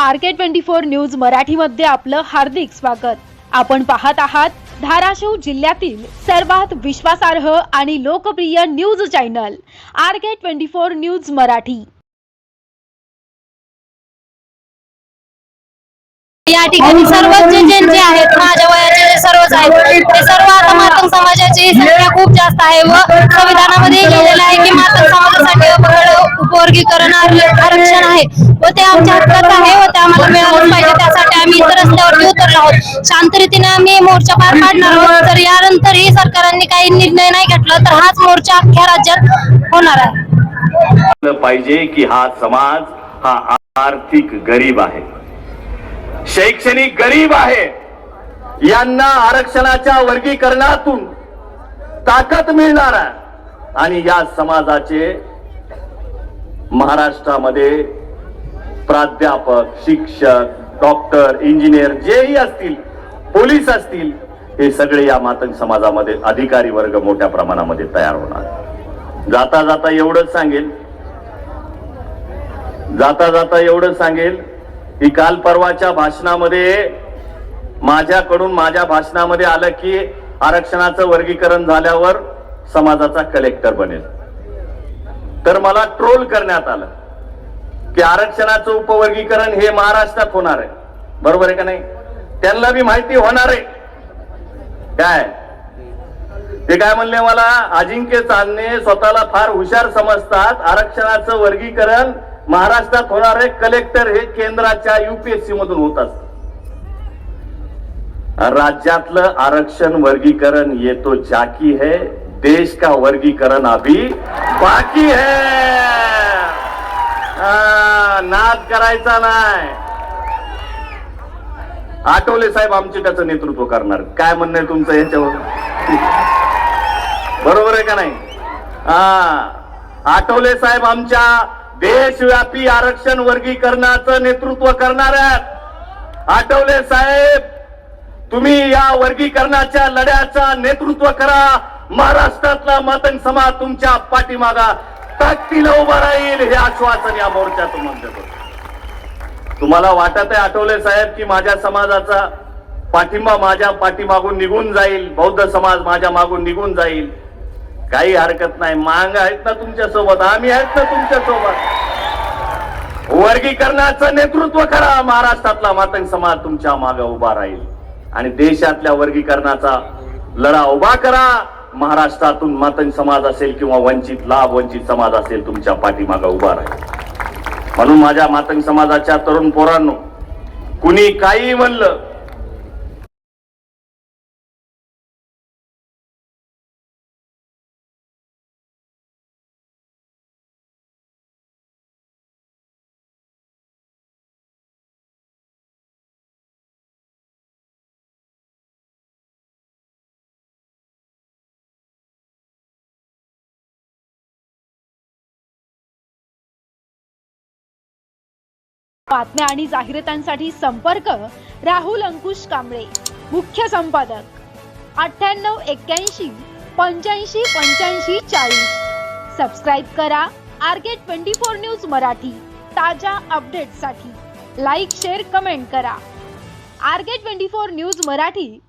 RK24 news मराठीमध्ये आपलं हार्दिक स्वागत। आपण पाहत आहात धाराशिव जिल्ह्यातील सर्वात विश्वासार्ह आणि लोकप्रिय news channel RK24 news Marathi. या ठिकाणी सर्वच जे आहेत माझ्या वयाचे जे सर्वच आहेत ते सर्व आता मातंग समाजाची संख्या खूप जास्त आहे व संविधानामध्ये लिहिलेलं आहे की मातंग समाजासाठी उपवर्गीकरण आरक्षण आहे व ते आमच्या हक्काचं आहे व ते आम्हाला मिळालंच पाहिजे। त्यासाठी आम्ही इतर रस्त्यावरती उतरलो आहोत। शांतरीतीने आम्ही मोर्चा पार पाडणार आहोत। तर यानंतरही सरकारने काही निर्णय नाही घेतला तर हाच मोर्चा अख्ख्या राज्यात होणार आहे। पाहिजे की हा समाज हा आर्थिक गरीब आहे, शैक्षणिक गरीब आहे, यांना आरक्षणाच्या वर्गीकरणातून ताकद मिळणार आहे आणि या समाजाचे महाराष्ट्रामध्ये प्राध्यापक, शिक्षक, डॉक्टर, इंजिनियर जेही असतील, पोलीस असतील, हे सगळे या मातंग समाजामध्ये अधिकारी वर्ग मोठ्या प्रमाणामध्ये तयार होणार। जाता जाता एवढं सांगेल की काल परवाच्या भाषणामध्ये माझ्या भाषणामध्ये आलं की आरक्षणाचं वर्गीकरण झाल्यावर समाजाचा कलेक्टर बनेल। तर मला ट्रोल करण्यात आलं की आरक्षणाचं उपवर्गीकरण हे महाराष्ट्रात होणार आहे, बरोबर आहे का नाही? त्यांना बी माहिती होणार आहे काय ते काय म्हणले मला, अजिंक्य चांदणे स्वतःला फार हुशार समजतात, आरक्षणाचं वर्गीकरण महाराष्ट्रात होणार आहे, कलेक्टर हे केंद्राच्या UPSC मधून होत असत। राज्यातलं आरक्षण वर्गीकरण ये तो जाकी है, देश का वर्गीकरण अभी बाकी है। नाद करायचा नाही। आठवले साहेब आमचे त्याचं नेतृत्व करणार, काय म्हणणं आहे तुमचं याच्यावर? बरोबर आहे का नाही? आठवले साहेब आमच्या देशव्यापी आरक्षण वर्गीकरणाचं नेतृत्व करणार आहेत। आठवले साहेब तुम्ही या वर्गीकरणाच्या लढ्याचा नेतृत्व करा। महाराष्ट्रातला मातंग समाज तुमच्या पाठीमागा ताकदीने उभा राहील हे आश्वासन या मोर्चातून देतो। तुम्हाला वाटत आहे आठवले साहेब की माझ्या समाजाचा पाठिंबा माझ्या पाठीमागून निघून जाईल, बौद्ध समाज माझ्या मागून निघून जाईल? काही हरकत नाही, मांग आहेत ना तुमच्या सोबत, आम्ही आहेत ना तुमच्या सोबत। वर्गीकरणाचं नेतृत्व करा, महाराष्ट्रातला मातंग समाज तुमच्या मागे उभा राहील आणि देशातल्या वर्गीकरणाचा लढा उभा करा। महाराष्ट्रातून मातंग समाज असेल किंवा वंचित समाज असेल तुमच्या पाठीमागे उभा राहील। म्हणून माझ्या मातंग समाजाच्या तरुण पोरांनो, कुणी काही म्हणलं, बातम्या आणि जाहिरातांसाठी संपर्क राहुल अंकुश कांबळे, मुख्य संपादक 9881 85 85 40। सबस्क्राइब करा RK24 न्यूज मराठी। ताजा अपडेट्ससाठी लाईक, शेअर, कमेंट करा। RK24 news Marathi.